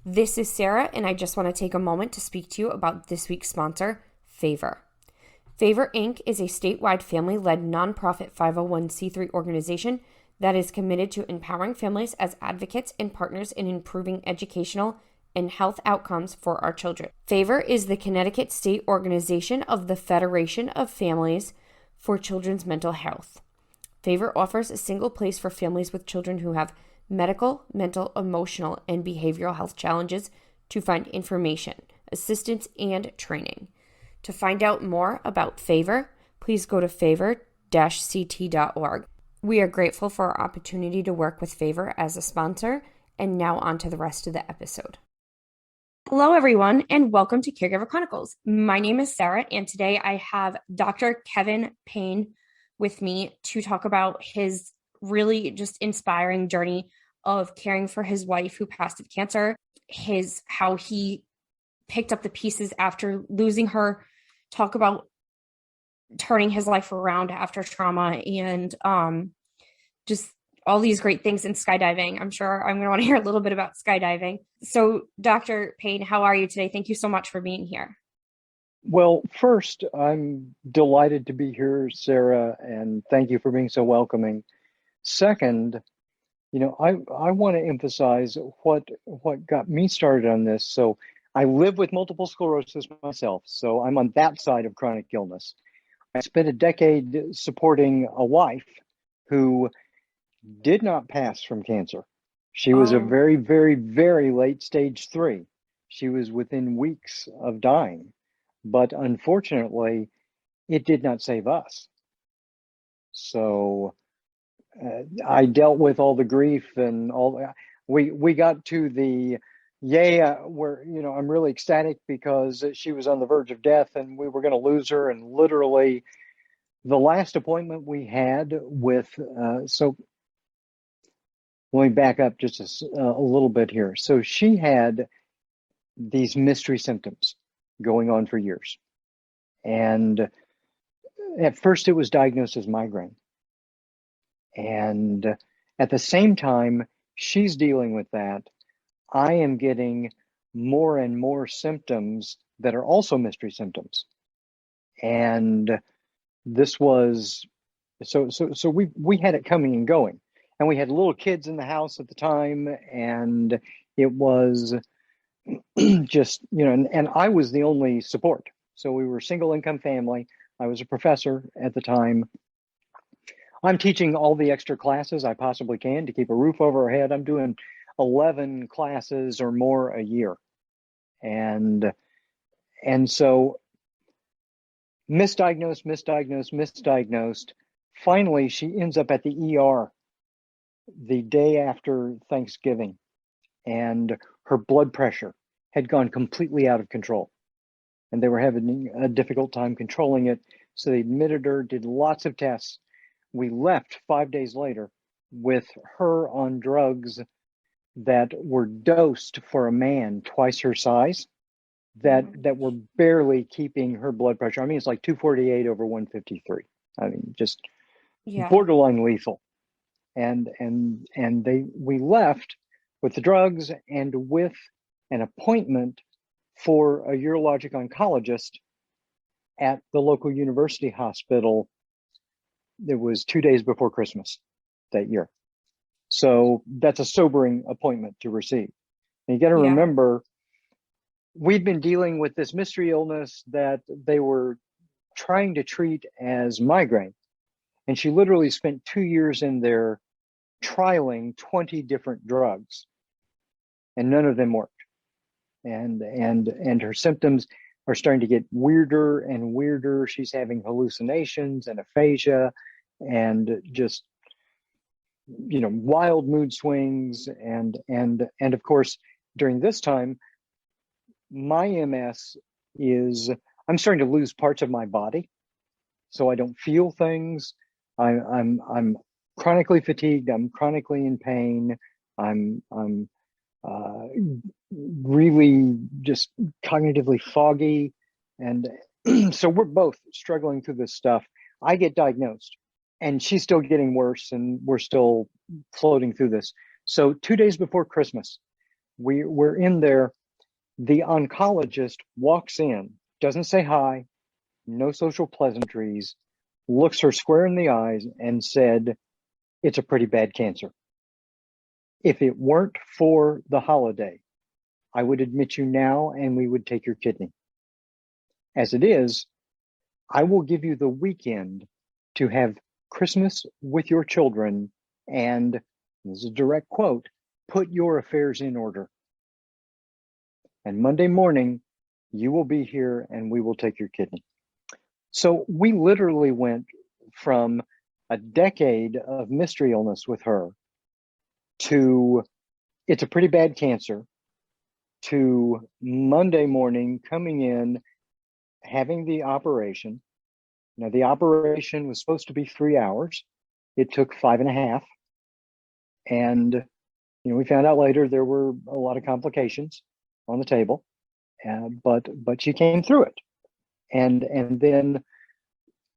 This is Sarah, and I just want to take a moment to speak to you about this week's sponsor, Favor. Favor Inc. is a statewide family-led nonprofit 501c3 organization that is committed to empowering families as advocates and partners in improving educational and health outcomes for our children. Favor is the Connecticut state organization of the Federation of Families for Children's Mental Health. Favor offers a single place for families with children who have medical, mental, emotional, and behavioral health challenges to find information, assistance, and training. To find out more about Favor, please go to favor-ct.org. We are grateful for our opportunity to work with Favor as a sponsor, and now on to the rest of the episode. Hello, everyone, and welcome to Caregiver Chronicles. My name is Sarah, and today I have Dr. Kevin Payne with me to talk about his really just inspiring journey of caring for his wife who passed of cancer, how he picked up the pieces after losing her, talk about turning his life around after trauma, and just all these great things in skydiving. I'm sure I'm going to want to hear a little bit about skydiving. So, Dr. Payne, how are you today? Thank you so much for being here. Well, first, I'm delighted to be here, Sarah, and thank you for being so welcoming. Second, I want to emphasize what got me started on this. So I live with multiple sclerosis myself, so I'm on that side of chronic illness. I spent a decade supporting a wife who did not pass from cancer. She was a very, very, very late stage 3. She was within weeks of dying, but unfortunately, it did not save us. So I dealt with all the grief and all. We got to the where I'm really ecstatic because she was on the verge of death and we were going to lose her. And literally, the last appointment we had with so let me back up just a little bit here. So she had these mystery symptoms going on for years, and at first it was diagnosed as migraine. And at the same time, she's dealing with that. I am getting more and more symptoms that are also mystery symptoms. And this was, so we had it coming and going. And we had little kids in the house at the time. And it was just, and I was the only support. So we were a single income family. I was a professor at the time. I'm teaching all the extra classes I possibly can to keep a roof over our head. I'm doing 11 classes or more a year. And so misdiagnosed. Finally, she ends up at the ER the day after Thanksgiving, and her blood pressure had gone completely out of control. And they were having a difficult time controlling it. So they admitted her, did lots of tests. We left 5 days later with her on drugs that were dosed for a man twice her size, that were barely keeping her blood pressure. I mean, it's like 248 over 153. I mean, just borderline lethal. And we left with the drugs and with an appointment for a urologic oncologist at the local university hospital. It was 2 days before Christmas that year. So that's a sobering appointment to receive. And you got to remember, we'd been dealing with this mystery illness that they were trying to treat as migraine. And she literally spent 2 years in there trialing 20 different drugs, and none of them worked. And her symptoms are starting to get weirder and weirder. She's having hallucinations and aphasia and just wild mood swings, and of course during this time my MS is, I'm starting to lose parts of my body, so I don't feel things. I'm chronically fatigued. I'm chronically in pain. I'm really just cognitively foggy, and so we're both struggling through this stuff. I get diagnosed, and she's still getting worse, and we're still floating through this. So 2 days before Christmas, we're in there. The oncologist walks in, doesn't say hi, no social pleasantries, looks her square in the eyes and said, "It's a pretty bad cancer. If it weren't for the holiday, I would admit you now and we would take your kidney. As it is, I will give you the weekend to have Christmas with your children and," this is a direct quote, "put your affairs in order. And Monday morning, you will be here and we will take your kidney." So we literally went from a decade of mystery illness with her to it's a pretty bad cancer to Monday morning coming in, having the operation. Now, the operation was supposed to be 3 hours. It took 5.5. And, we found out later there were a lot of complications on the table, but she came through it. And then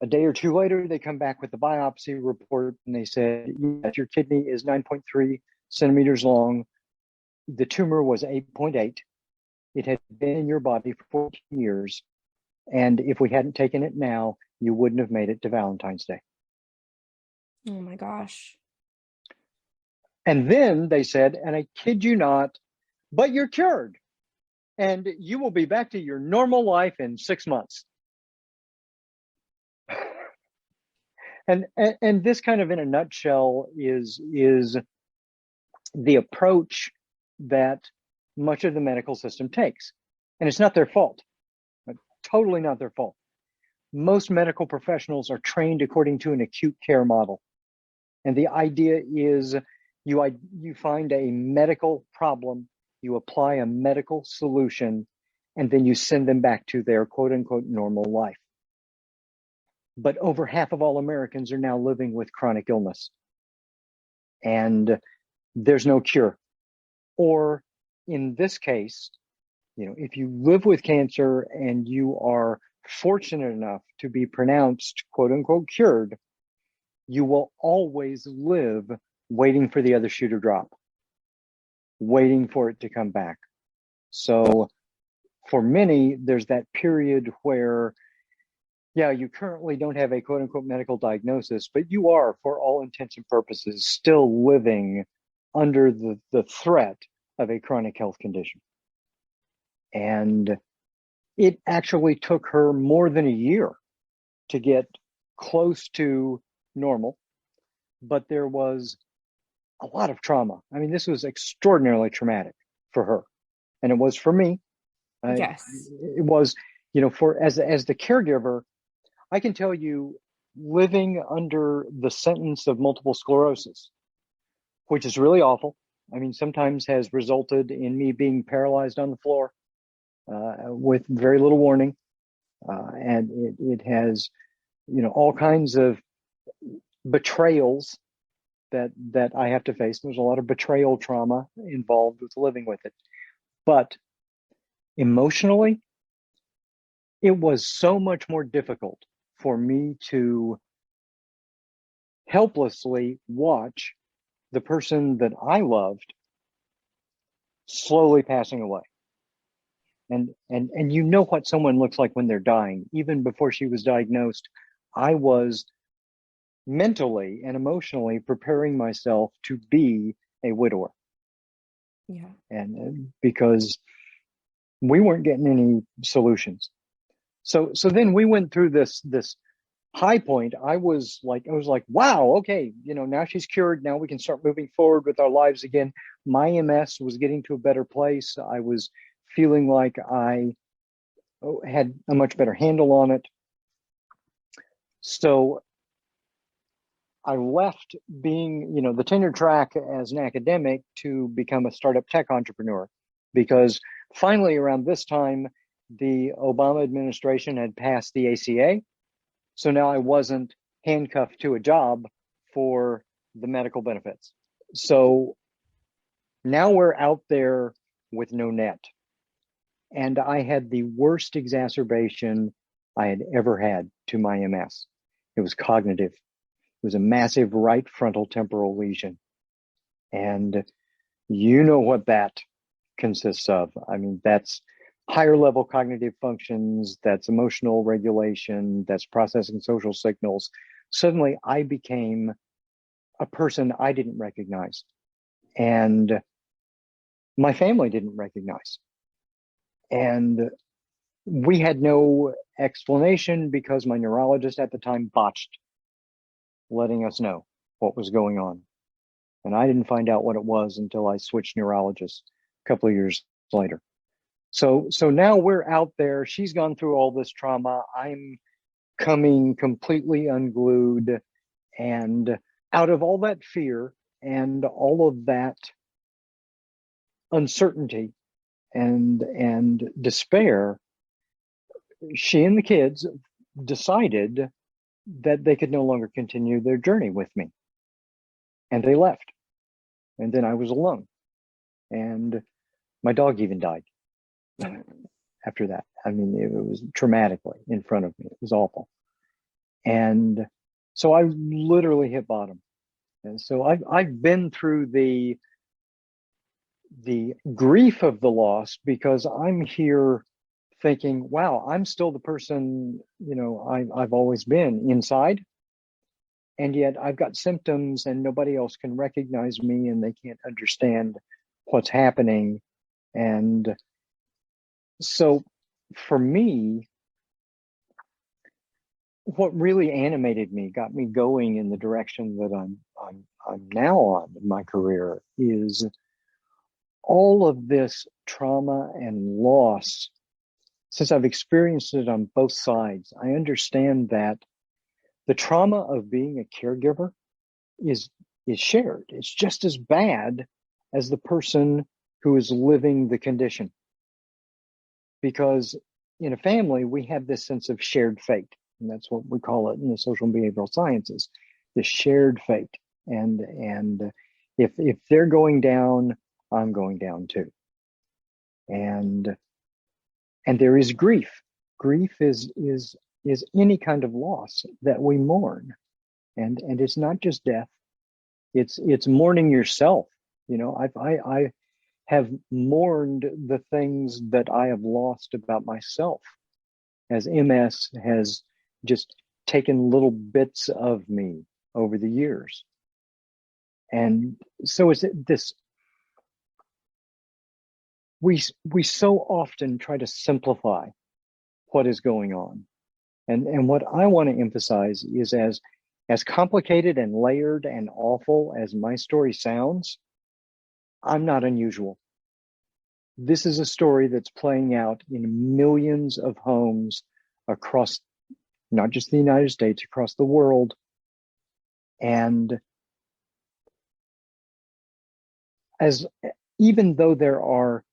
a day or two later, they come back with the biopsy report and they said, yes, your kidney is 9.3 centimeters long. The tumor was 8.8. It had been in your body for 14 years. And if we hadn't taken it now, you wouldn't have made it to Valentine's Day. Oh my gosh. And then they said, and I kid you not, but you're cured and you will be back to your normal life in 6 months. And this kind of in a nutshell is the approach that much of the medical system takes. And it's not their fault, totally not their fault. Most medical professionals are trained according to an acute care model. And the idea is you find a medical problem, you apply a medical solution, and then you send them back to their quote unquote normal life. But over half of all Americans are now living with chronic illness. And there's no cure. Or in this case, if you live with cancer and you are fortunate enough to be pronounced quote unquote cured, you will always live waiting for the other shoe to drop, waiting for it to come back. So for many, there's that period where, you currently don't have a quote unquote medical diagnosis, but you are, for all intents and purposes, still living under the threat of a chronic health condition. And it actually took her more than a year to get close to normal, but there was a lot of trauma. I mean, this was extraordinarily traumatic for her, and it was for me. Yes. It was, as the caregiver, I can tell you, living under the sentence of multiple sclerosis, which is really awful. I mean, sometimes has resulted in me being paralyzed on the floor with very little warning. And it has, all kinds of betrayals that I have to face. There's a lot of betrayal trauma involved with living with it. But emotionally, it was so much more difficult for me to helplessly watch the person that I loved slowly passing away. And what someone looks like when they're dying. Even before she was diagnosed, I was mentally and emotionally preparing myself to be a widower. Yeah. And because we weren't getting any solutions. So then we went through this high point. I was like, wow, okay, now she's cured. Now we can start moving forward with our lives again. My MS was getting to a better place. I was feeling like I had a much better handle on it. So I left being, the tenure track as an academic to become a startup tech entrepreneur, because finally around this time, the Obama administration had passed the ACA. So now I wasn't handcuffed to a job for the medical benefits. So now we're out there with no net. And I had the worst exacerbation I had ever had to my MS. It was cognitive. It was a massive right frontal temporal lesion. And you know what that consists of. I mean, that's higher level cognitive functions, that's emotional regulation, that's processing social signals. Suddenly I became a person I didn't recognize, and my family didn't recognize. And we had no explanation because my neurologist at the time botched letting us know what was going on. And I didn't find out what it was until I switched neurologists a couple of years later. So now we're out there. She's gone through all this trauma. I'm coming completely unglued, and out of all that fear and all of that uncertainty and despair, she and the kids decided that they could no longer continue their journey with me. And they left. And then I was alone. And my dog even died after that. I mean, it was traumatically in front of me. It was awful. And so I literally hit bottom. And so I've been through the grief of the loss, because I'm here thinking, wow, I'm still the person, I've always been inside. And yet I've got symptoms and nobody else can recognize me and they can't understand what's happening. And so for me, what really animated me, got me going in the direction that I'm now on in my career, is all of this trauma and loss. Since I've experienced it on both sides, I understand that the trauma of being a caregiver is shared. It's just as bad as the person who is living the condition. Because in a family, we have this sense of shared fate. And that's what we call it in the social and behavioral sciences, the shared fate. And if they're going down, I'm going down too. And there is grief. Grief is any kind of loss that we mourn. And it's not just death. It's mourning yourself. I have mourned the things that I have lost about myself, as MS has just taken little bits of me over the years. And so it's this, we so often try to simplify what is going on. And what I want to emphasize is, as complicated and layered and awful as my story sounds, I'm not unusual. This is a story that's playing out in millions of homes across not just the United States, across the world. And even though there are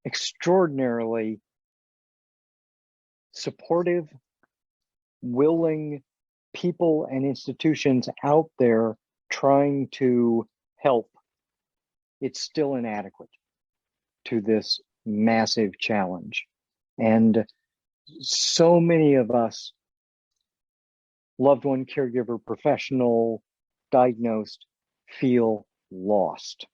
extraordinarily supportive, willing people and institutions out there trying to help, it's still inadequate to this massive challenge. And so many of us, loved one, caregiver, professional, diagnosed, feel lost.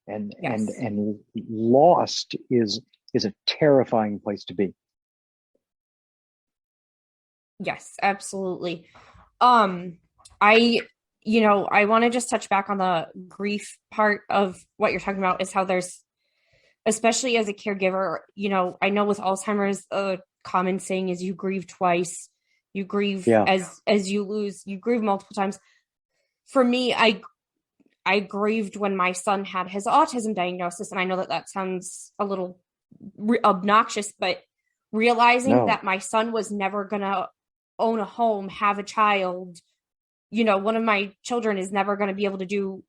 And Yes. and lost is a terrifying place to be. Yes, absolutely. I I want to just touch back on the grief part of what you're talking about, is how there's, especially as a caregiver, I know with Alzheimer's, a common saying is you grieve twice. You grieve Yeah. as you lose, you grieve multiple times. For me, I grieved when my son had his autism diagnosis, and I know that sounds a little obnoxious, but realizing No. that my son was never gonna own a home, have a child, one of my children is never going to be able to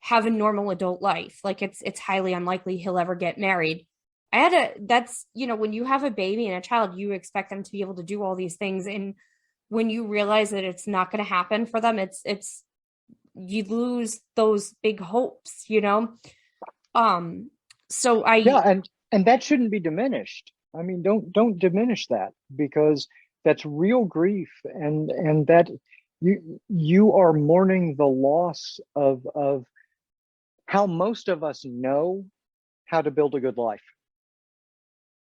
have a normal adult life. Like it's highly unlikely he'll ever get married. That's, when you have a baby and a child, you expect them to be able to do all these things. And when you realize that it's not going to happen for them, it's, you lose those big hopes, So Yeah, and that shouldn't be diminished. I mean, don't diminish that, because that's real grief, and that you are mourning the loss of how most of us know how to build a good life.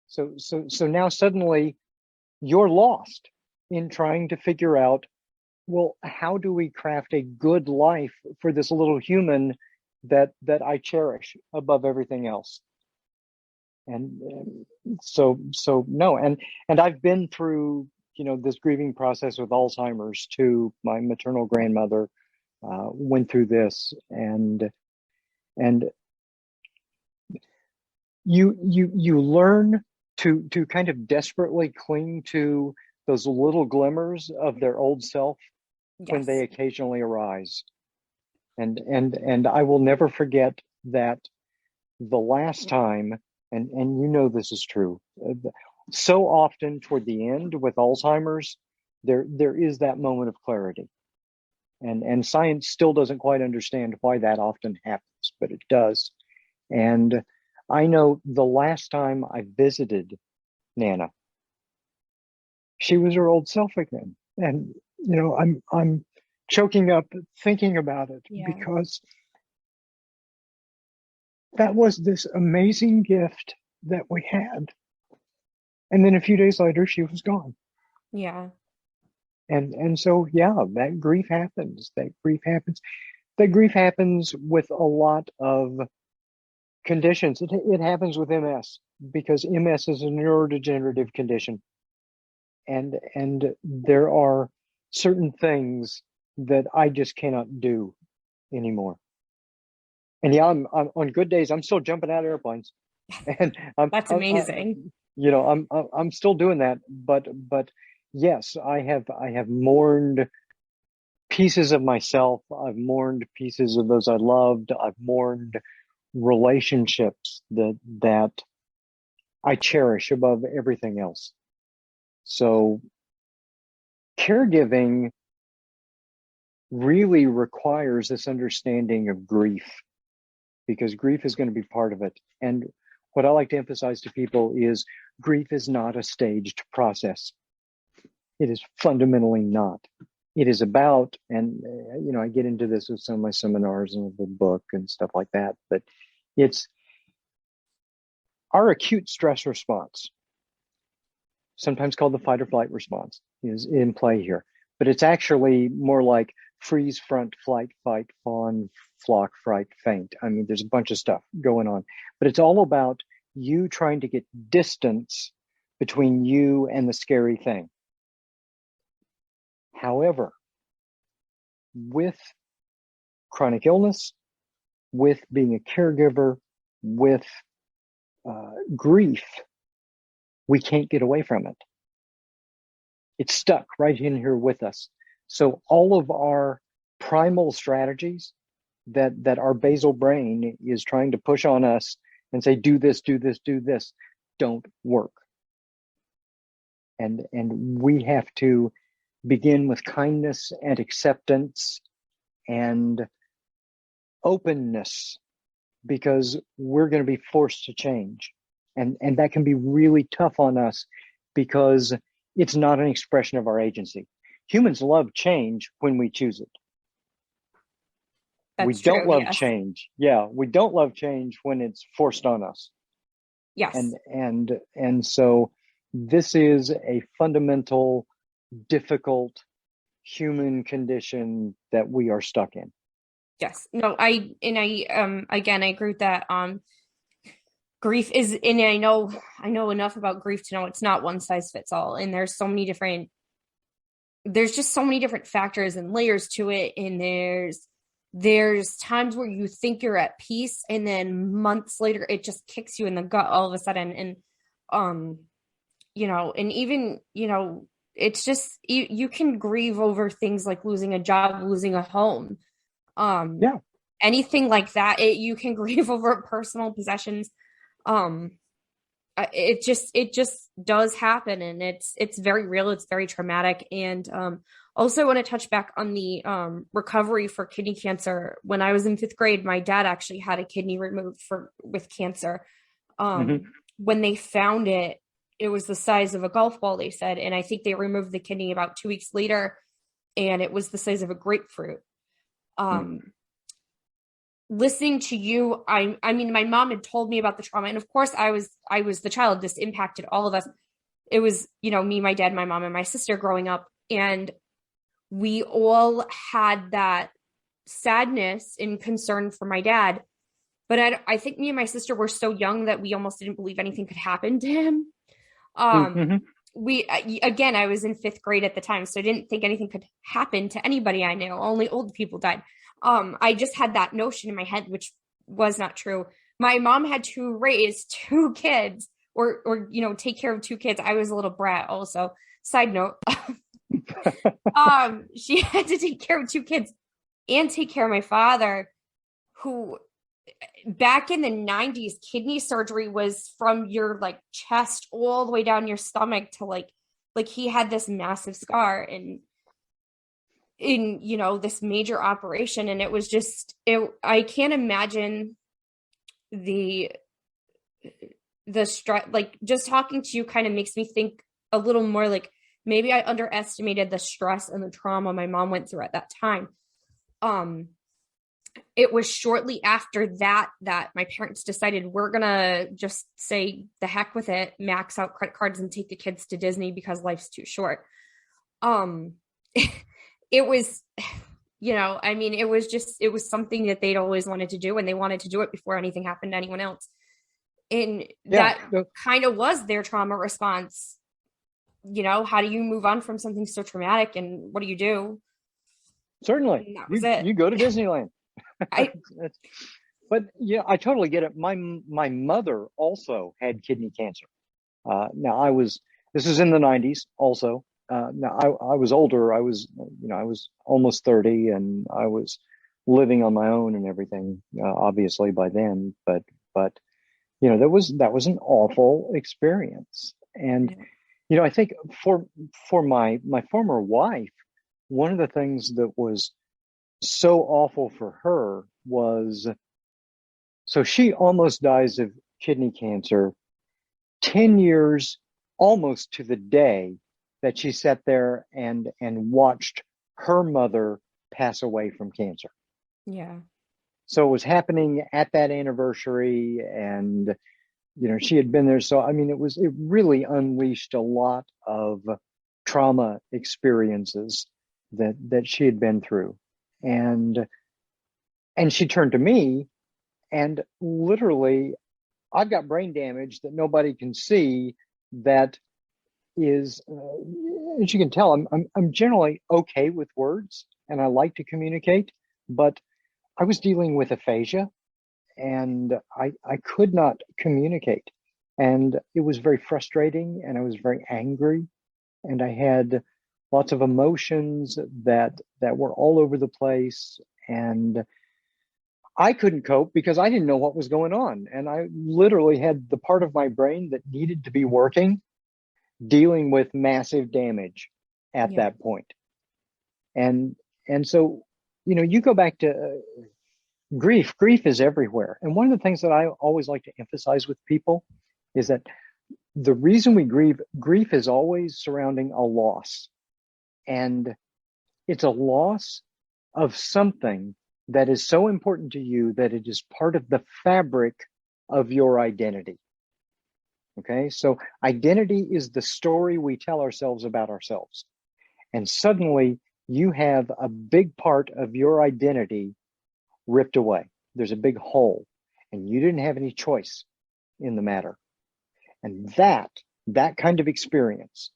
So now suddenly you're lost in trying to figure out, well, how do we craft a good life for this little human that I cherish above everything else? And so no, and I've been through, this grieving process with Alzheimer's too. My maternal grandmother went through this, and you learn to kind of desperately cling to those little glimmers of their old self when they Yes. occasionally arise. And I will never forget that the last time, and this is true, so often toward the end with Alzheimer's, there is that moment of clarity. And science still doesn't quite understand why that often happens, but it does. And I know the last time I visited Nana, she was her old self again. And I'm choking up thinking about it, Yeah. because that was this amazing gift that we had. And then a few days later, she was gone. Yeah. And so, yeah, that grief happens. That grief happens. That grief happens with a lot of conditions. It happens with MS, because MS is a neurodegenerative condition. And there are certain things that I just cannot do anymore. And yeah, I'm on good days, I'm still jumping out of airplanes, and That's amazing. I'm still doing that. But yes, I have mourned pieces of myself. I've mourned pieces of those I loved. I've mourned relationships that I cherish above everything else. So caregiving really requires this understanding of grief, because grief is going to be part of it. And what I like to emphasize to people is grief is not a staged process. It is fundamentally not. It is about, and I get into this with some of my seminars and the book and stuff like that, but it's our acute stress response, sometimes called the fight or flight response, is in play here. But it's actually more like freeze, front, flight, fight, fawn, flock, fright, faint. I mean, there's a bunch of stuff going on, but it's all about you trying to get distance between you and the scary thing. However, with chronic illness, with being a caregiver, with grief, we can't get away from it. It's stuck right in here with us. So all of our primal strategies that our basal brain is trying to push on us and say, do this, do this, do this, don't work. And we have to begin with kindness and acceptance and openness, because we're going to be forced to change. And that can be really tough on us, because it's not an expression of our agency. Humans love change when we choose it. We That's don't true. love Yes. change. Yeah, we don't love change when it's forced on us. Yes. And so this is a fundamental, difficult human condition that we are stuck in. Yes. No, again, I agree with that. Grief is, and I know enough about grief to know it's not one size fits all. And there's just so many different factors and layers to it. And there's times where you think you're at peace, and then months later it just kicks you in the gut all of a sudden. And um, and even, it's just you can grieve over things like losing a job, losing a home, um, Yeah. anything like that. You can grieve over personal possessions. Um, it just does happen, and it's very real. It's very traumatic. And also I want to touch back on the recovery for kidney cancer. When I was in fifth grade, my dad actually had a kidney removed with cancer. Mm-hmm. When they found it, it was the size of a golf ball, they said, and I think they removed the kidney about 2 weeks later, and it was the size of a grapefruit. Mm. um listening to you, I mean, my mom had told me about the trauma, and of course, I was the child. This impacted all of us. It was, me, my dad, my mom, and my sister growing up, and we all had that sadness and concern for my dad. But I think me and my sister were so young that we almost didn't believe anything could happen to him. Um, Mm-hmm. we again, I was in fifth grade at the time, so I didn't think anything could happen to anybody I knew. Only old people died. I just had that notion in my head, which was not true. My mom had to raise two kids, or take care of two kids. I was a little brat, also. Side note, she had to take care of two kids and take care of my father, who back in the 90s, kidney surgery was from your like chest all the way down your stomach to like he had this massive scar in this major operation, and it was just it I can't imagine the stress. Like, just talking to you kind of makes me think a little more, like, maybe I underestimated the stress and the trauma my mom went through at that time. um it was shortly after that my parents decided, we're gonna just say the heck with it, max out credit cards and take the kids to Disney because life's too short. um it was, I mean, it was something that they'd always wanted to do, and they wanted to do it before anything happened to anyone else. And Yeah, that kind of was their trauma response. How do you move on from something so traumatic, and what do you do? certainly. And that was it. You go to Disneyland. I But yeah, I totally get it. My mother also had kidney cancer. Now this was in the 90s also. Now I was older. I was almost 30, and I was living on my own and everything, obviously by then. But that was an awful experience. And I think for my former wife, one of the things that was so awful for her was, so she almost dies of kidney cancer 10 years almost to the day that she sat there and watched her mother pass away from cancer. yeah. So it was happening at that anniversary, and she had been there. So I mean, it really unleashed a lot of trauma experiences that she had been through. And she turned to me, and literally, I've got brain damage that nobody can see. That is, as you can tell, I'm generally okay with words, and I like to communicate, but I was dealing with aphasia, and I could not communicate, and it was very frustrating, and I was very angry, and I had lots of emotions that were all over the place, and I couldn't cope because I didn't know what was going on. And I literally had the part of my brain that needed to be working, dealing with massive damage at Yeah. that point. And so, you go back to grief. Grief is everywhere. And one of the things that I always like to emphasize with people is that the reason we grief is always surrounding a loss. And it's a loss of something that is so important to you that it is part of the fabric of your identity. Okay, so identity is the story we tell ourselves about ourselves. And suddenly you have a big part of your identity ripped away. There's a big hole, and you didn't have any choice in the matter. And that kind of experience,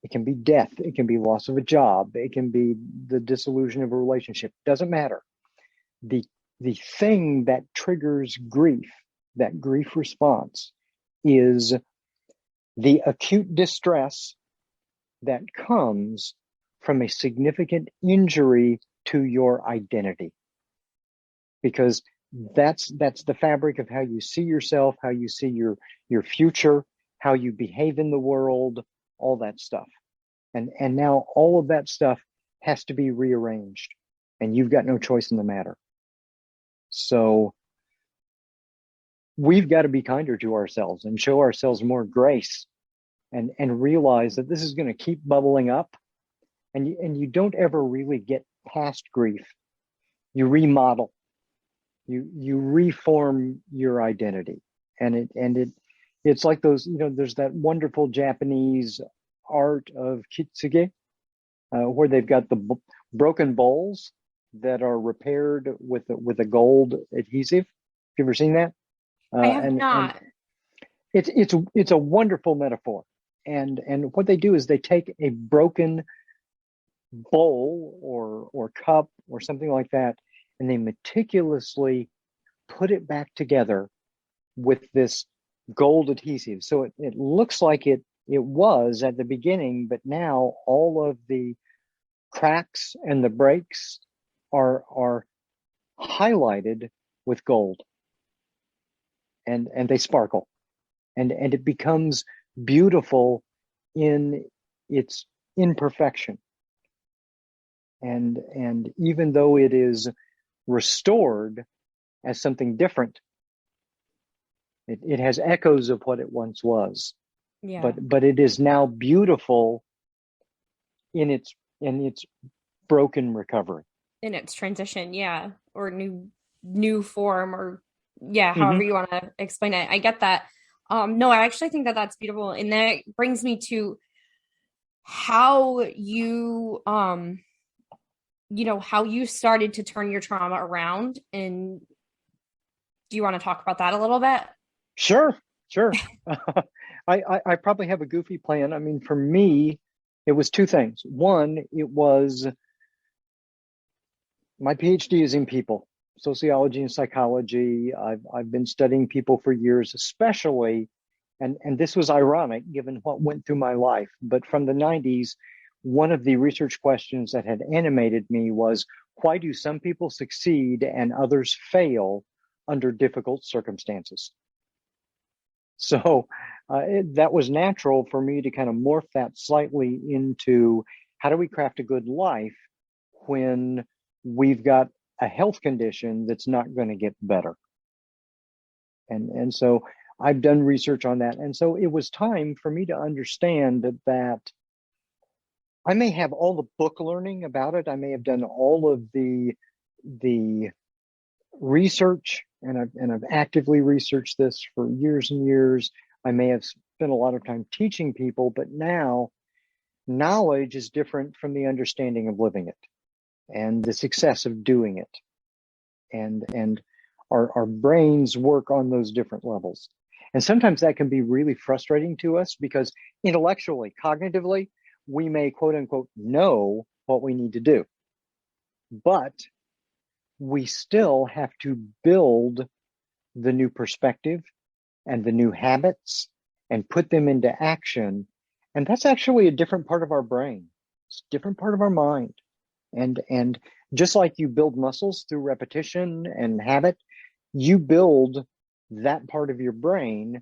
it can be death, it can be loss of a job, it can be the dissolution of a relationship, doesn't matter. The thing that triggers grief, that grief response, is the acute distress that comes from a significant injury to your identity. Because that's the fabric of how you see yourself, how you see your future, how you behave in the world, all that stuff. And now all of that stuff has to be rearranged, and you've got no choice in the matter. So we've got to be kinder to ourselves and show ourselves more grace, and realize that this is going to keep bubbling up, and you don't ever really get past grief. You remodel. You reform your identity, and it's like those, there's that wonderful Japanese art of kitsuge, where they've got the broken bowls that are repaired with a gold adhesive. Have you ever seen that? I have And not. it's a wonderful metaphor. And what they do is they take a broken bowl or cup or something like that, and they meticulously put it back together with this gold adhesive. So it looks like it was at the beginning, but now all of the cracks and the breaks are highlighted with gold, and they sparkle, and it becomes beautiful in its imperfection. And even though it is restored as something different, it has echoes of what it once was, Yeah. but it is now beautiful in its broken recovery. In its transition, yeah, or new form, or yeah, however Mm-hmm. you want to explain it. I get that. No, I actually think that that's beautiful, and that brings me to how how you started to turn your trauma around. And do you want to talk about that a little bit? Sure, sure. I probably have a goofy plan. I mean, for me, it was two things. One, it was my PhD is in people, sociology and psychology. I've been studying people for years, especially, and this was ironic given what went through my life. But from the 90s, one of the research questions that had animated me was, why do some people succeed and others fail under difficult circumstances? So that was natural for me to kind of morph that slightly into, how do we craft a good life when we've got a health condition that's not going to get better? And so I've done research on that. And so it was time for me to understand that I may have all the book learning about it. I may have done all of the research, and I've actively researched this for years and years. I may have spent a lot of time teaching people, but now knowledge is different from the understanding of living it and the success of doing it. And our brains work on those different levels. And sometimes that can be really frustrating to us because intellectually, cognitively, we may quote unquote know what we need to do. But we still have to build the new perspective and the new habits and put them into action. And that's actually a different part of our brain. It's a different part of our mind. And just like you build muscles through repetition and habit, you build that part of your brain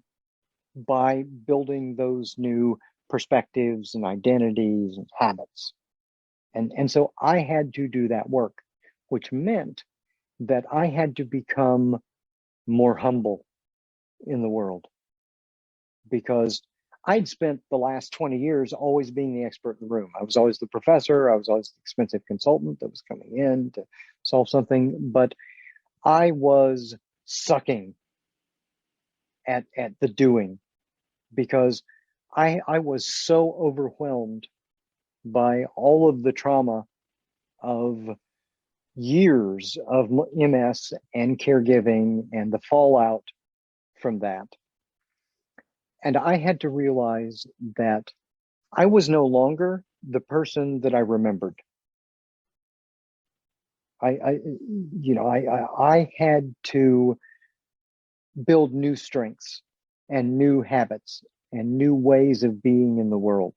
by building those new perspectives and identities and habits. And so I had to do that work, which meant that I had to become more humble in the world, because I'd spent the last 20 years always being the expert in the room. I was always the professor. I was always the expensive consultant that was coming in to solve something, but I was sucking at the doing, because I was so overwhelmed by all of the trauma of years of MS and caregiving and the fallout from that. And I had to realize that I was no longer the person that I remembered. I had to build new strengths and new habits and new ways of being in the world.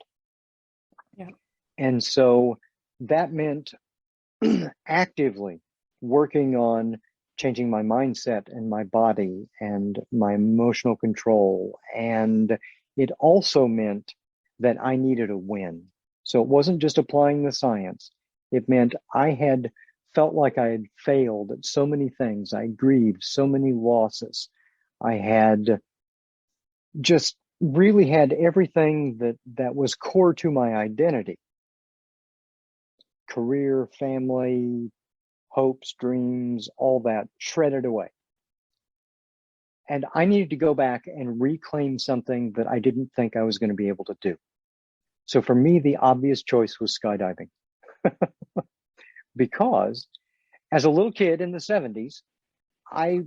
Yeah. And so that meant actively working on changing my mindset and my body and my emotional control. And it also meant that I needed a win. So it wasn't just applying the science. It meant I had felt like I had failed at so many things. I grieved so many losses. I had just really had everything that was core to my identity: career, family, hopes, dreams, all that shredded away. And I needed to go back and reclaim something that I didn't think I was going to be able to do. So for me, the obvious choice was skydiving. Because as a little kid in the 70s, I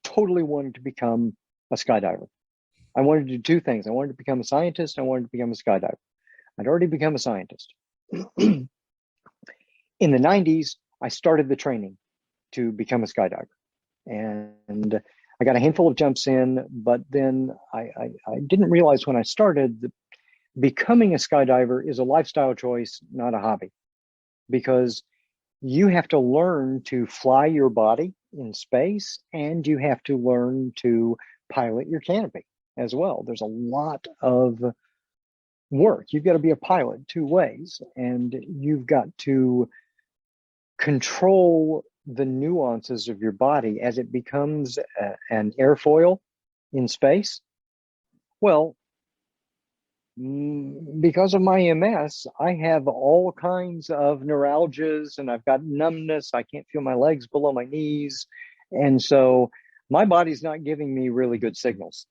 totally wanted to become a skydiver. I wanted to do two things. I wanted to become a scientist. I wanted to become a skydiver. I'd already become a scientist. In the 90s, I started the training to become a skydiver. And I got a handful of jumps in, but then I didn't realize when I started that becoming a skydiver is a lifestyle choice, not a hobby, because you have to learn to fly your body in space, and you have to learn to pilot your canopy as well. There's a lot of work. You've got to be a pilot two ways, and you've got to control the nuances of your body as it becomes an airfoil in space. Well, because of my MS, I have all kinds of neuralgias, and I've got numbness. I can't feel my legs below my knees. And so my body's not giving me really good signals.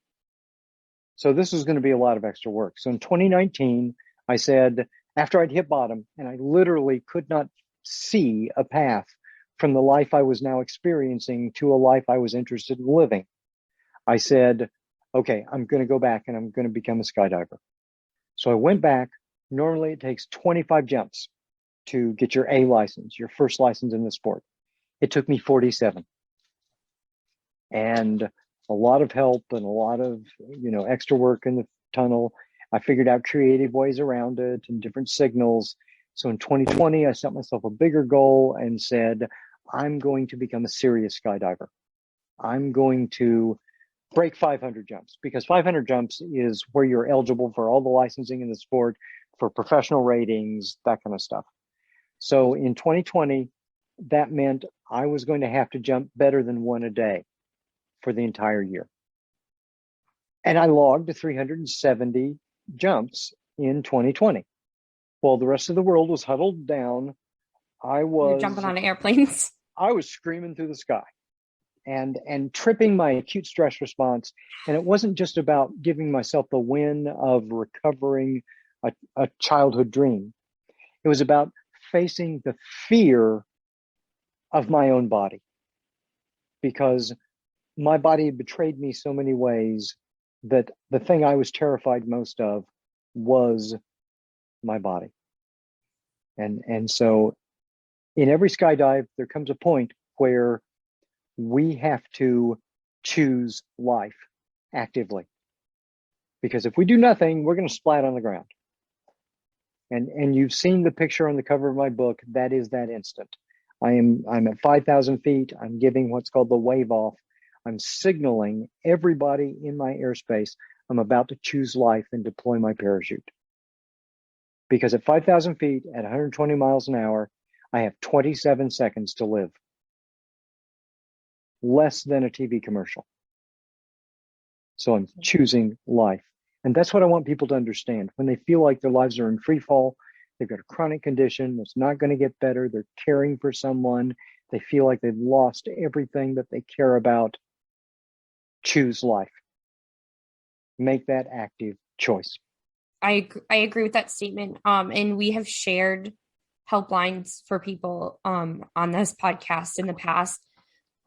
So this is going to be a lot of extra work. So in 2019, I said, after I'd hit bottom and I literally could not see a path from the life I was now experiencing to a life I was interested in living, I said, okay, I'm going to go back and I'm going to become a skydiver. So I went back. Normally it takes 25 jumps to get your A license, your first license in the sport. It took me 47. And a lot of help and a lot of, extra work in the tunnel. I figured out creative ways around it and different signals. So in 2020, I set myself a bigger goal and said, I'm going to become a serious skydiver. I'm going to break 500 jumps, because 500 jumps is where you're eligible for all the licensing in the sport, for professional ratings, that kind of stuff. So in 2020, that meant I was going to have to jump better than one a day for the entire year. And I logged 370 jumps in 2020. While the rest of the world was huddled down, You're jumping on airplanes. I was screaming through the sky and tripping my acute stress response. And it wasn't just about giving myself the win of recovering a childhood dream. It was about facing the fear of my own body, because my body had betrayed me so many ways that the thing I was terrified most of was my body. And so in every skydive, there comes a point where we have to choose life actively. Because if we do nothing, we're going to splat on the ground. And you've seen the picture on the cover of my book. That is that instant. I'm at 5,000 feet. I'm giving what's called the wave off. I'm signaling everybody in my airspace I'm about to choose life and deploy my parachute. Because at 5,000 feet, at 120 miles an hour, I have 27 seconds to live. Less than a TV commercial. So I'm choosing life. And that's what I want people to understand. When they feel like their lives are in free fall, they've got a chronic condition that's not going to get better, they're caring for someone, they feel like they've lost everything that they care about, choose life. Make that active choice. I agree with that statement. And we have shared helplines for people on this podcast in the past.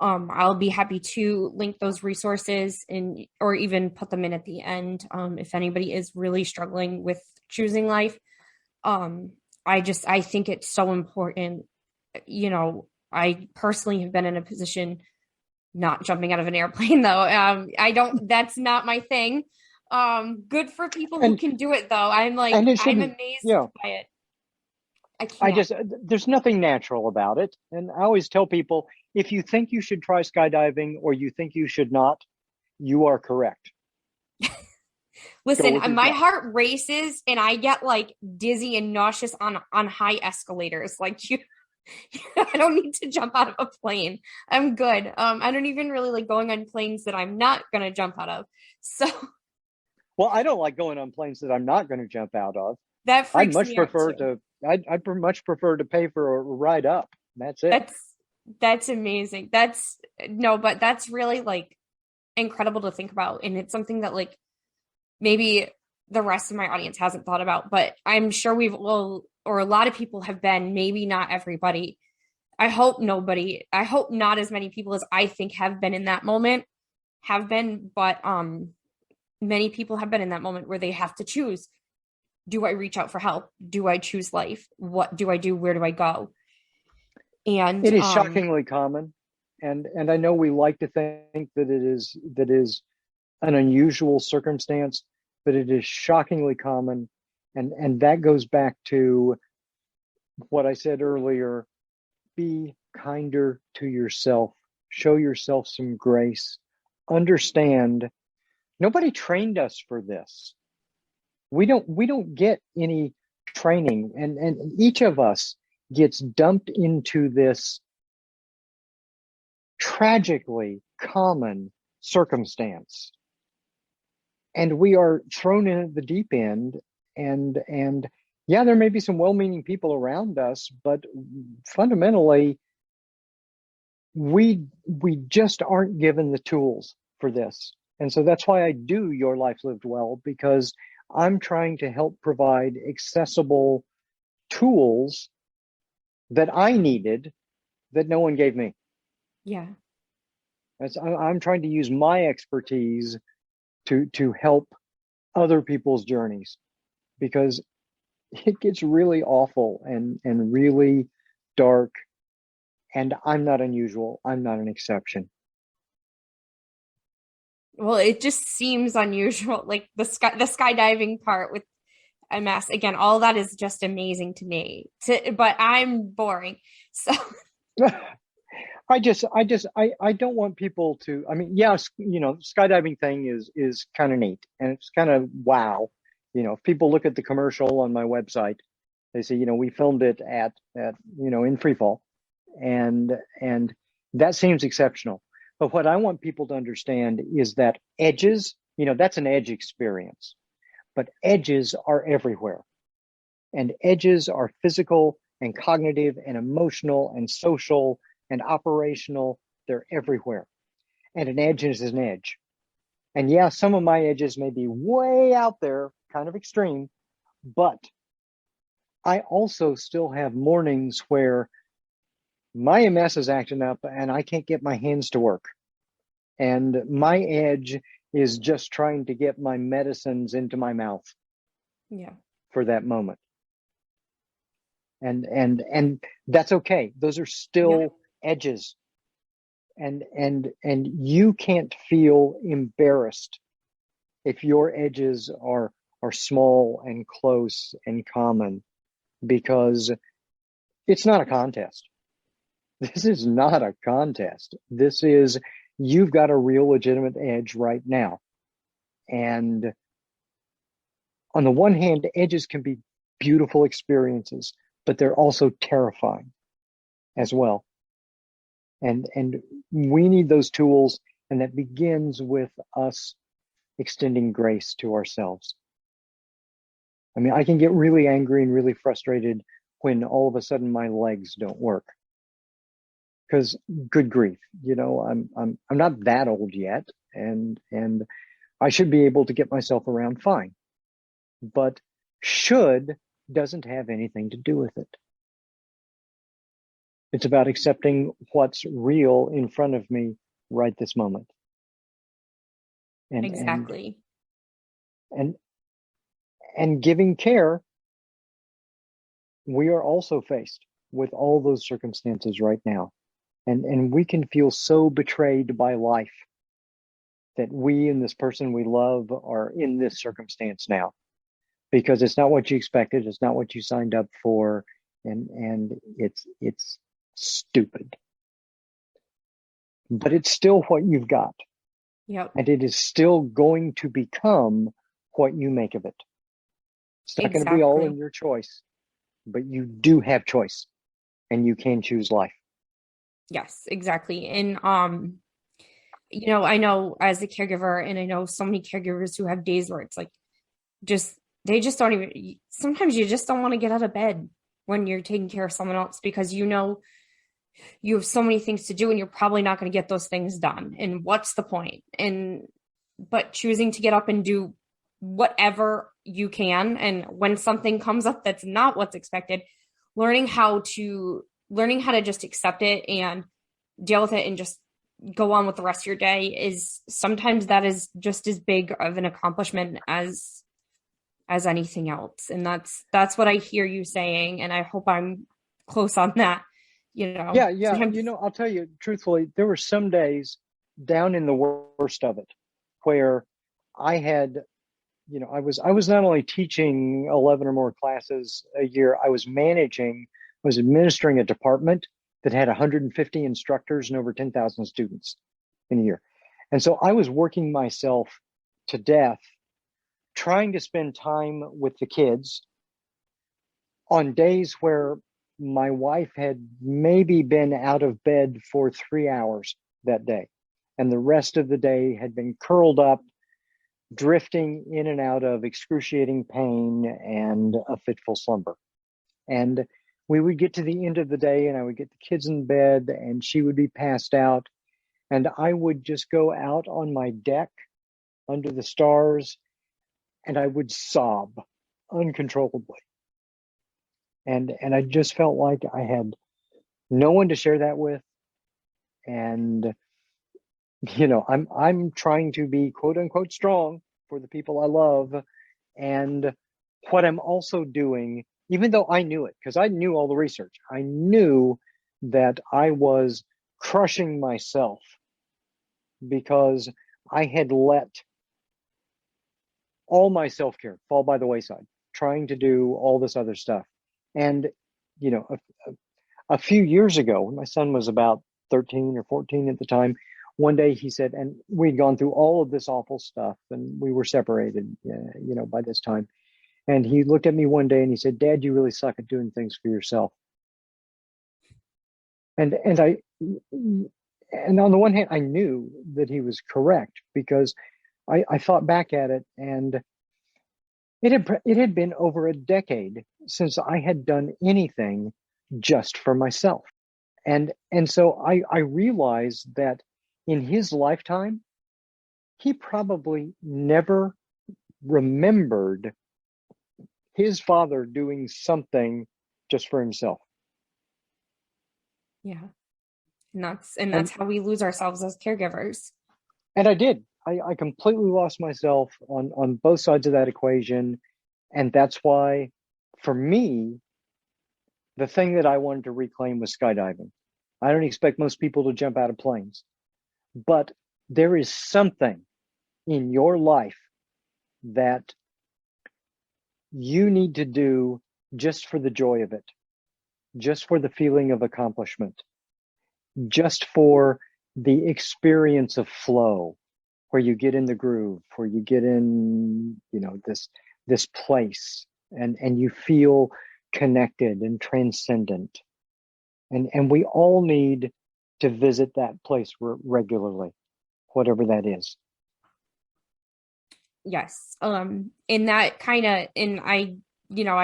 I'll be happy to link those resources or even put them in at the end. If anybody is really struggling with choosing life. I think it's so important. I personally have been in a position, not jumping out of an airplane though. That's not my thing. Good for people who can do it though. I'm amazed by it. I can't. There's nothing natural about it. And I always tell people, if you think you should try skydiving or you think you should not, you are correct. Listen, my heart races and I get like dizzy and nauseous on high escalators. Like I don't need to jump out of a plane. I'm good. I don't even really like going on planes that I'm not going to jump out of. So. Well, I don't like going on planes that I'm not going to jump out of. That freaks me out too. I'd much prefer to pay for a ride up. That's it. That's amazing. That's no, but that's really like incredible to think about. And it's something that like maybe the rest of my audience hasn't thought about, but I'm sure or a lot of people have been, maybe not everybody. I hope not as many people as I think have been in that moment have been, but many people have been in that moment where they have to choose. Do I reach out for help? Do I choose life? What do I do? Where do I go? And It is shockingly common, and I know we like to think that is an unusual circumstance, but it is shockingly common, and that goes back to what I said earlier. Be kinder to yourself. Show yourself some grace. Understand, nobody trained us for this. We don't get any training, and each of us gets dumped into this tragically common circumstance, and we are thrown in at the deep end. And yeah, there may be some well-meaning people around us, but fundamentally we just aren't given the tools for this. And so that's why I do Your Life Lived Well, because I'm trying to help provide accessible tools that I needed that no one gave me. yeah. I'm trying to use my expertise to help other people's journeys, because it gets really awful and really dark, and I'm not unusual. I'm not an exception. Well, it just seems unusual. Like the skydiving part with MS. Again, all that is just amazing to me. But I'm boring. So I don't want people to. I mean, yes, skydiving thing is kind of neat, and it's kind of wow. If people look at the commercial on my website, they say, we filmed it at in free fall, and that seems exceptional. But what I want people to understand is that edges, that's an edge experience, but edges are everywhere, and edges are physical and cognitive and emotional and social and operational. They're everywhere. And an edge is an edge. And yeah, some of my edges may be way out there, kind of extreme, but I also still have mornings where my MS is acting up and I can't get my hands to work. And my edge is just trying to get my medicines into my mouth yeah. for that moment. And that's okay. Those are still Yeah. edges. And you can't feel embarrassed if your edges are small and close and common, because it's not a contest. This is not a contest. This is, you've got a real legitimate edge right now. And on the one hand, edges can be beautiful experiences, but they're also terrifying as well. And we need those tools, and that begins with us extending grace to ourselves. I mean, I can get really angry and really frustrated when all of a sudden my legs don't work. Because good grief, I'm not that old yet, and I should be able to get myself around fine. But should doesn't have anything to do with it. It's about accepting what's real in front of me right this moment. And Exactly. and and giving care, we are also faced with all those circumstances right now. And we can feel so betrayed by life that we and this person we love are in this circumstance now, because it's not what you expected, it's not what you signed up for, and it's stupid. But it's still what you've got. Yep. And it is still going to become what you make of it. It's not going to be all in Exactly. your choice, but you do have choice, and you can choose life. Yes, exactly. And I know as a caregiver, and I know so many caregivers who have days where it's like just they just don't even sometimes you just don't want to get out of bed when you're taking care of someone else because you have so many things to do and you're probably not going to get those things done. And what's the point? But choosing to get up and do whatever you can. And when something comes up that's not what's expected, learning how to just accept it and deal with it and just go on with the rest of your day is sometimes that is just as big of an accomplishment as anything else. And that's what I hear you saying. And I hope I'm close on that. Yeah, yeah. Sometimes, I'll tell you truthfully, there were some days down in the worst of it where I had, I was not only teaching 11 or more classes a year, I was administering a department that had 150 instructors and over 10,000 students in a year. And so I was working myself to death trying to spend time with the kids on days where my wife had maybe been out of bed for 3 hours that day, and the rest of the day had been curled up, drifting in and out of excruciating pain and a fitful slumber. And we would get to the end of the day, and I would get the kids in bed, and she would be passed out, and I would just go out on my deck under the stars, and I would sob uncontrollably. And I just felt like I had no one to share that with. And I'm trying to be quote unquote strong for the people I love. And what I'm also doing, even though I knew it, because I knew all the research, I knew that I was crushing myself because I had let all my self-care fall by the wayside, trying to do all this other stuff. And, a few years ago, when my son was about 13 or 14 at the time, one day he said, and we'd gone through all of this awful stuff and we were separated, by this time. And he looked at me one day and he said, "Dad, you really suck at doing things for yourself." And on the one hand, I knew that he was correct because I thought back at it, and it had been over a decade since I had done anything just for myself. And so I realized that in his lifetime, he probably never remembered his father doing something just for himself. yeah. And that's And how we lose ourselves as caregivers. I did. I completely lost myself on both sides of that equation. And that's why, for me, the thing that I wanted to reclaim was skydiving. I don't expect most people to jump out of planes, but there is something in your life that you need to do just for the joy of it, just for the feeling of accomplishment, just for the experience of flow, where you get in the groove, where you get in, this place, and you feel connected and transcendent. And we all need to visit that place regularly, whatever that is. Yes. And that kind of, and I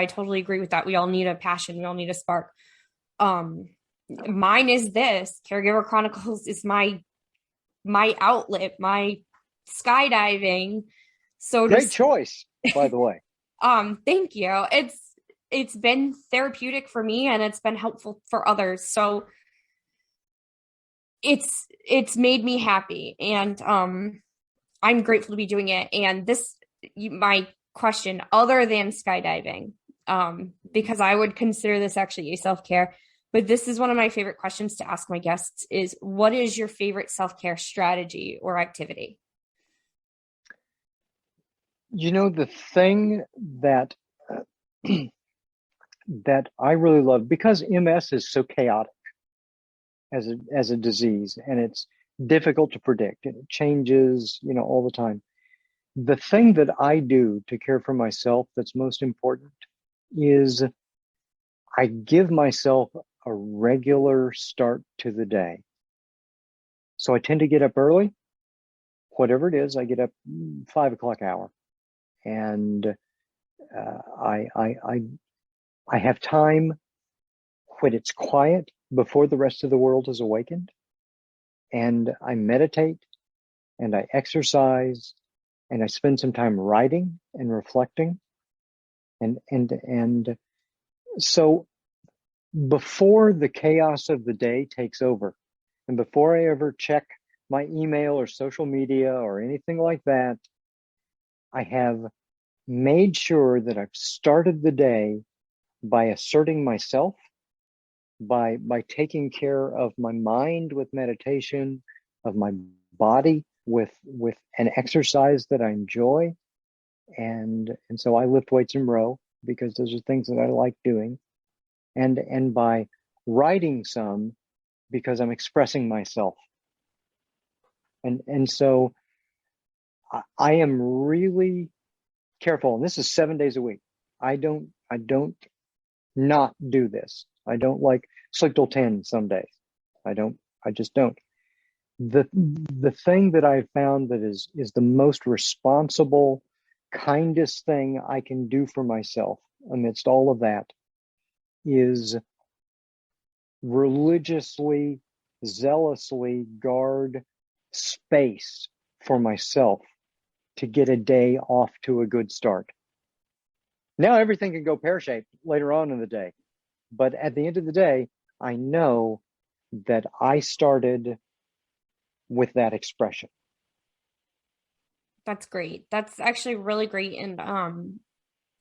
totally agree with that. We all need a passion. We all need a spark. Um, Mine is this Caregiver Chronicles is my outlet, my skydiving. So Great just, choice, by the way. thank you. It's been therapeutic for me and it's been helpful for others. So it's made me happy. And, I'm grateful to be doing it. And my question, other than skydiving, because I would consider this actually a self-care, but this is one of my favorite questions to ask my guests is, what is your favorite self-care strategy or activity? The thing that that I really love, because MS is so chaotic as a disease, and it's difficult to predict, and it changes, all the time. The thing that I do to care for myself that's most important is I give myself a regular start to the day. So I tend to get up early, whatever it is. I get up 5 o'clock hour, and I have time when it's quiet before the rest of the world is awakened. And I meditate and I exercise and I spend some time writing and reflecting. And so before the chaos of the day takes over, and before I ever check my email or social media or anything like that, I have made sure that I've started the day by asserting myself, by taking care of my mind with meditation, of my body with an exercise that I enjoy. And so I lift weights and row because those are things that I like doing. And by writing some because I'm expressing myself. And so I am really careful. And this is 7 days a week. I don't not do this. I don't like sleep till 10 some days. I just don't. The thing that I've found that is the most responsible, kindest thing I can do for myself amidst all of that is religiously, zealously guard space for myself to get a day off to a good start. Now everything can go pear-shaped later on in the day, but at the end of the day, I know that I started with that expression. That's great. That's actually really great. And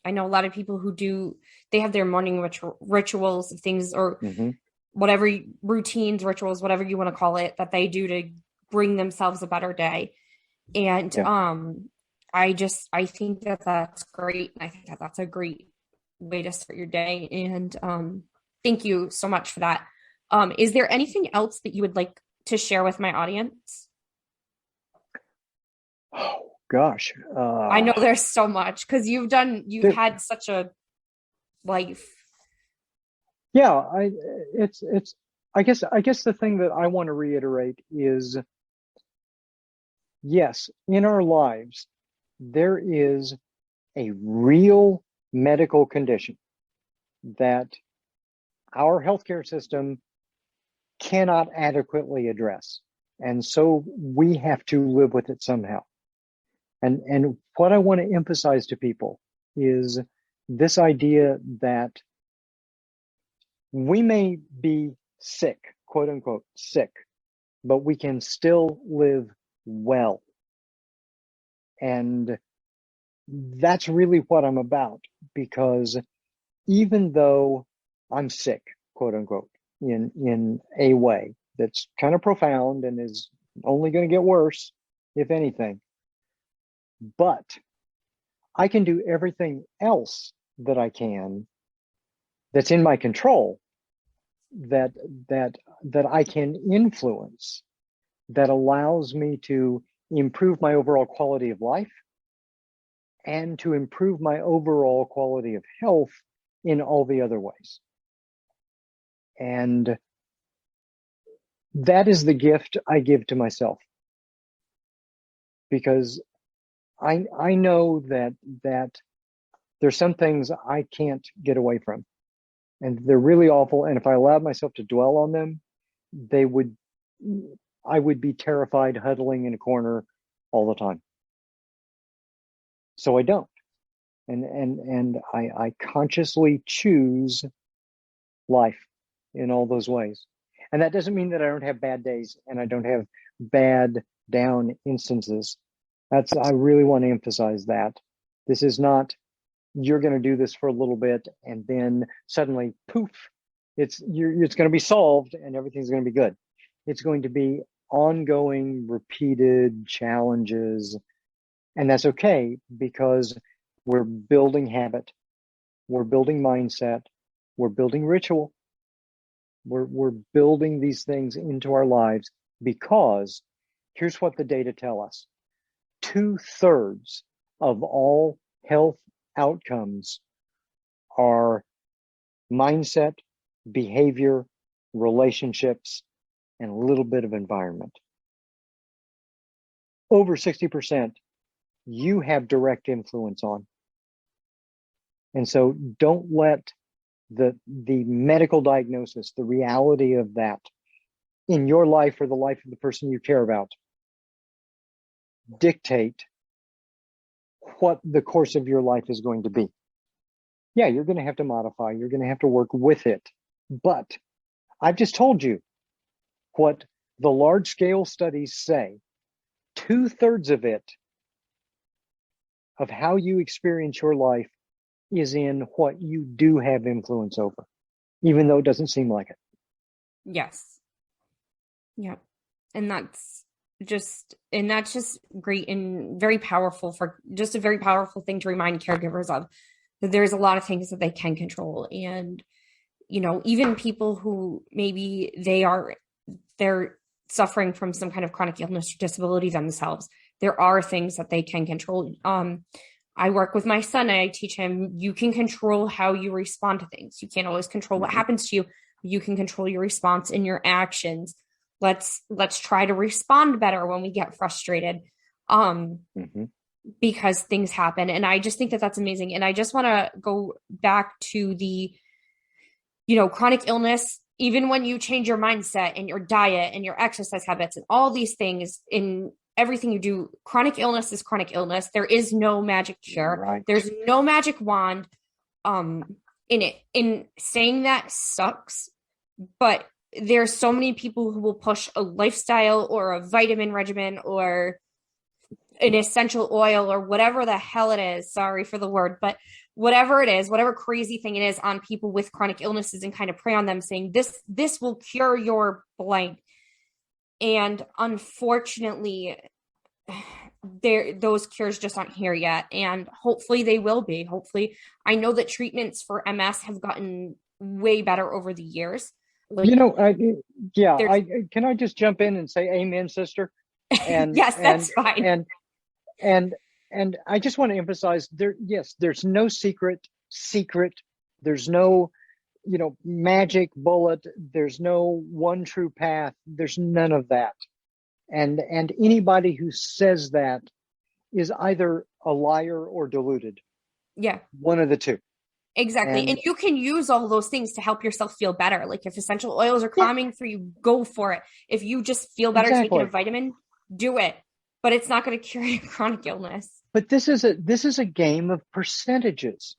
I know a lot of people who they have their morning rituals of things or Mm-hmm. whatever routines, rituals, whatever you want to call it, that they do to bring themselves a better day. And Yeah. I think that that's great. And I think that that's a great way to start your day. And thank you so much for that. Is there anything else that you would like to share with my audience? Oh gosh. I know there's so much because you've There, had such a life. yeah, it's I guess the thing that I want to reiterate is yes, in our lives there is a real medical condition that our healthcare system cannot adequately address. And so we have to live with it somehow. And what I want to emphasize to people is this idea that we may be sick, quote unquote, sick, but we can still live well. And that's really what I'm about, because even though I'm sick, quote unquote, in a way that's kind of profound and is only going to get worse, if anything, but I can do everything else that I can that's in my control, that I can influence, that allows me to improve my overall quality of life and to improve my overall quality of health in all the other ways. And that is the gift I give to myself, because I know that there's some things I can't get away from, and they're really awful. And if I allowed myself to dwell on them, I would be terrified huddling in a corner all the time. So I don't. And I consciously choose life in all those ways. And that doesn't mean that I don't have bad days and I don't have bad down instances. I really want to emphasize that. This is not, you're going to do this for a little bit and then suddenly poof, it's going to be solved and everything's going to be good. It's going to be ongoing, repeated challenges. And that's okay, because we're building habit, we're building mindset, we're building ritual. We're building these things into our lives, because here's what the data tell us. 2/3 of all health outcomes are mindset, behavior, relationships, and a little bit of environment. Over 60% you have direct influence on. And so don't let the medical diagnosis, the reality of that in your life or the life of the person you care about dictate what the course of your life is going to be. Yeah, you're going to have to modify, you're going to have to work with it. But I've just told you what the large scale studies say. 2/3 of it, of how you experience your life, is in what you do have influence over, even though it doesn't seem like it. Yes. Yeah. And that's just great and very powerful, for just a very powerful thing to remind caregivers of, that there's a lot of things that they can control. And, even people who maybe they're suffering from some kind of chronic illness or disability themselves, there are things that they can control. I work with my son and I teach him, you can control how you respond to things. You can't always control what happens to you. You can control your response and your actions. Let's try to respond better when we get frustrated, because things happen. And I just think that that's amazing. And I just want to go back to the, chronic illness. Even when you change your mindset and your diet and your exercise habits and all these things in everything you do, chronic illness is chronic illness. There is no magic cure. Right. There's no magic wand. In saying that sucks, but there's so many people who will push a lifestyle or a vitamin regimen or an essential oil or whatever the hell it is. Sorry for the word, but whatever it is, whatever crazy thing it is on people with chronic illnesses, and kind of prey on them saying this will cure your blank. And unfortunately, those cures just aren't here yet. And hopefully they will be. Hopefully, I know that treatments for MS have gotten way better over the years. Can I just jump in and say amen, sister? And yes, that's fine. And I just want to emphasize there's no secret. There's no, magic bullet. There's no one true path. There's none of that. And anybody who says that is either a liar or deluded. Yeah. One of the two. Exactly. And you can use all those things to help yourself feel better. Like if essential oils are calming for you, go for it. If you just feel better taking a vitamin, do it. But it's not going to cure your chronic illness. But this is a game of percentages.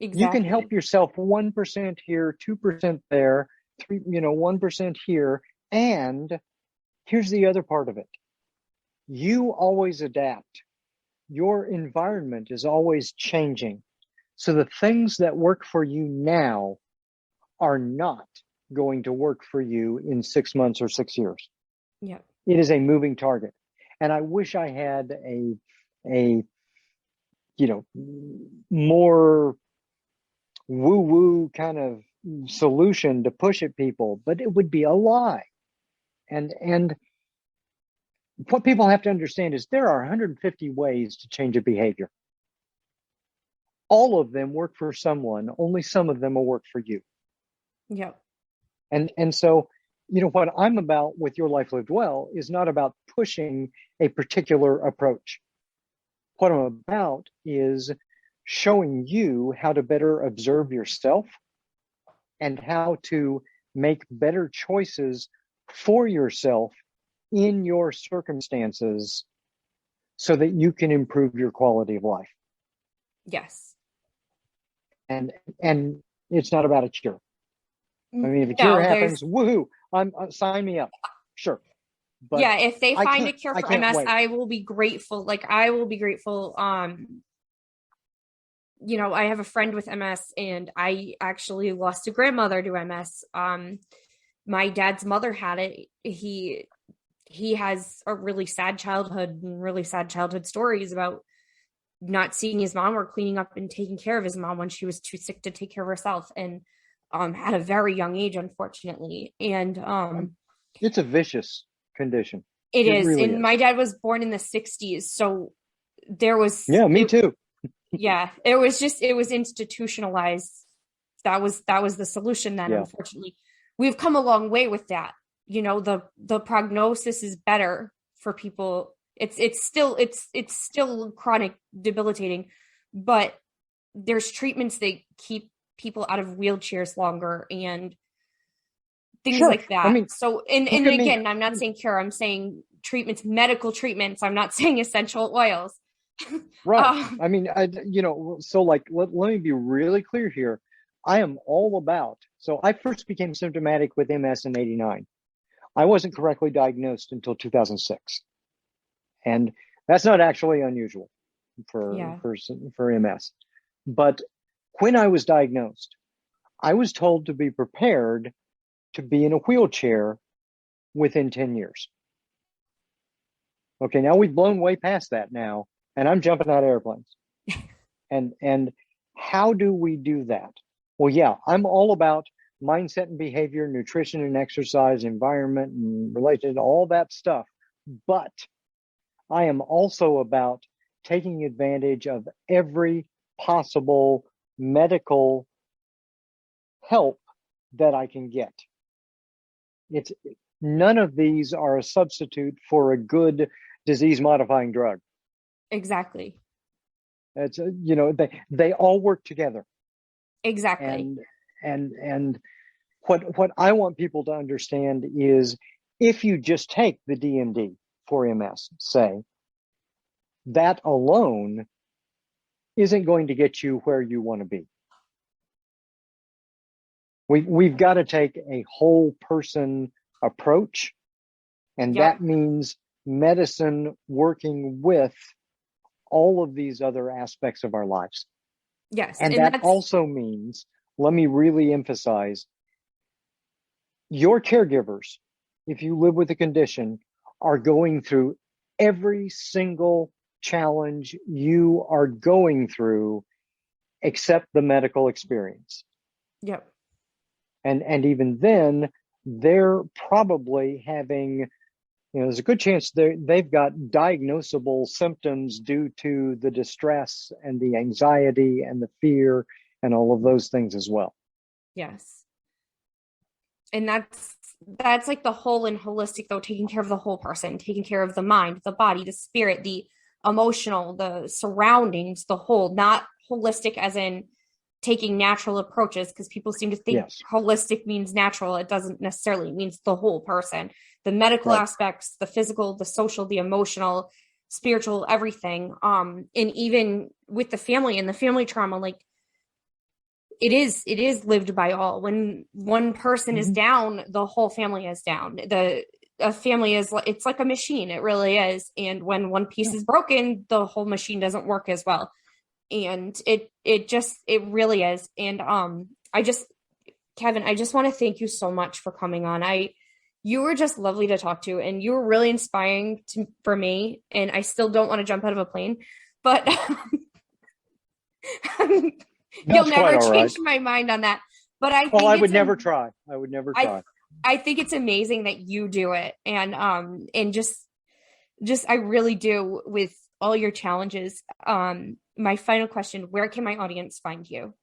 Exactly. You can help yourself 1% here, 2% there, 1% here. And here's the other part of it. You always adapt. Your environment is always changing. So the things that work for you now are not going to work for you in 6 months or 6 years. Yeah. It is a moving target. And I wish I had a more woo-woo kind of solution to push at people, but it would be a lie. And what people have to understand is there are 150 ways to change a behavior. All of them work for someone, only some of them will work for you. Yeah. And so, what I'm about with Your Life Lived Well is not about pushing a particular approach. What I'm about is showing you how to better observe yourself and how to make better choices for yourself in your circumstances so that you can improve your quality of life. Yes. And it's not about a cure. I mean, if a cure happens, woohoo, sign me up. Sure. But yeah, if they find a cure for MS, I will be grateful. Like, I will be grateful. I have a friend with MS, and I actually lost a grandmother to MS. My dad's mother had it. He has a really sad childhood and really sad childhood stories about not seeing his mom or cleaning up and taking care of his mom when she was too sick to take care of herself, and at a very young age, unfortunately. And it's a vicious condition. It is. Really and is. My dad was born in the 60s, so there was me too. Yeah, it was institutionalized. That was the solution then. Yeah. Unfortunately, we've come a long way with that. The prognosis is better for people. It's still chronic, debilitating, but there's treatments that keep people out of wheelchairs longer and things Sure. like that. I mean, So, and look at me. again, I'm not saying cure, I'm saying treatments, medical treatments. I'm not saying essential oils. Right. um, I mean, so like, let me be really clear here. I am all about, so I first became symptomatic with MS in 89. I wasn't correctly diagnosed until 2006. And that's not actually unusual yeah, for MS. But when I was diagnosed, I was told to be prepared to be in a wheelchair within 10 years. Okay, now we've blown way past that now, and I'm jumping out of airplanes. And how do we do that? Well, yeah, I'm all about mindset and behavior, nutrition and exercise, environment and related, all that stuff. But I am also about taking advantage of every possible medical help that I can get. It's none of these are a substitute for a good disease modifying drug. exactly. It's they all work together. Exactly. And what I want people to understand is if you just take the DMD for MS, say, that alone isn't going to get you where you want to be. We've got to take a whole person approach, and Yep. that means medicine working with all of these other aspects of our lives. Yes. And And that that's, also means, let me really emphasize, your caregivers, if you live with a condition, are going through every single challenge you are going through except the medical experience. yep. And even then, they're probably having, there's a good chance they've got diagnosable symptoms due to the distress and the anxiety and the fear and all of those things as well. Yes. And that's like the whole and holistic though, taking care of the whole person, taking care of the mind, the body, the spirit, the emotional, the surroundings, the whole, not holistic as in taking natural approaches, because people seem to think Yes. holistic means natural. It doesn't necessarily. It means the whole person, the medical Right. aspects, the physical, the social, the emotional, spiritual, everything. And even with the family and the family trauma, like it is lived by all. When one person is Mm-hmm. down, the whole family is down. A family is, it's like a machine. It really is. And when one piece Yeah. is broken, the whole machine doesn't work as well. And it really is. And Kevin, I just want to thank you so much for coming on. You were just lovely to talk to, and you were really inspiring for me. And I still don't want to jump out of a plane, but you'll That's quite never all right. change my mind on that. But I Oh, think I would never try. I would never I try. I think it's amazing that you do it, and just I really do with all your challenges. My final question: where can my audience find you?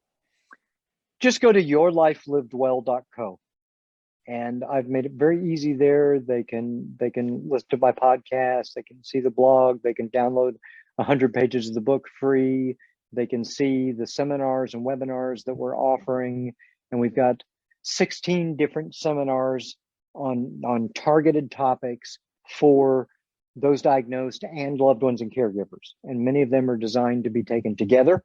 Just go to yourlifelivedwell.co. And I've made it very easy there. They can listen to my podcast, they can see the blog, they can download 100 pages of the book free. They can see the seminars and webinars that we're offering. And we've got 16 different seminars on targeted topics for those diagnosed and loved ones and caregivers. And many of them are designed to be taken together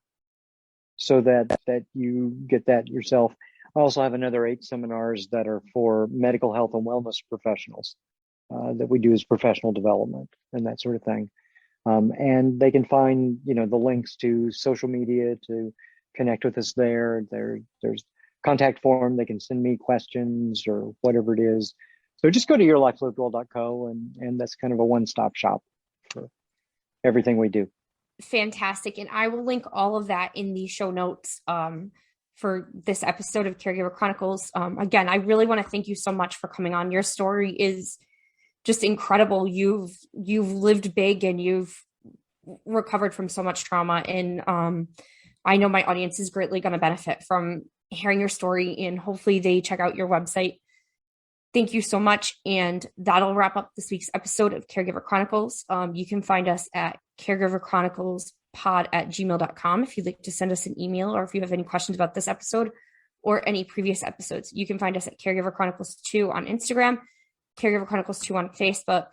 so that you get that yourself. I also have another 8 seminars that are for medical health and wellness professionals that we do as professional development and that sort of thing. And they can find, the links to social media to connect with us there. There's contact form. They can send me questions or whatever it is. So just go to yourlifelivedwell.co, and that's kind of a one-stop shop for everything we do. Fantastic. And I will link all of that in the show notes for this episode of Caregiver Chronicles. Again, I really want to thank you so much for coming on. Your story is just incredible. You've lived big and you've recovered from so much trauma. And I know my audience is greatly going to benefit from hearing your story, and hopefully they check out your website. Thank you so much. And that'll wrap up this week's episode of Caregiver Chronicles. You can find us at Caregiver Chronicles caregiverchroniclespod@gmail.com if you'd like to send us an email, or if you have any questions about this episode or any previous episodes. You can find us at Caregiver Chronicles 2 on Instagram, Caregiver Chronicles 2 on Facebook,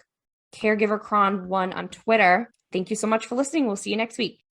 Caregiver Chron 1 on Twitter. Thank you so much for listening. We'll see you next week.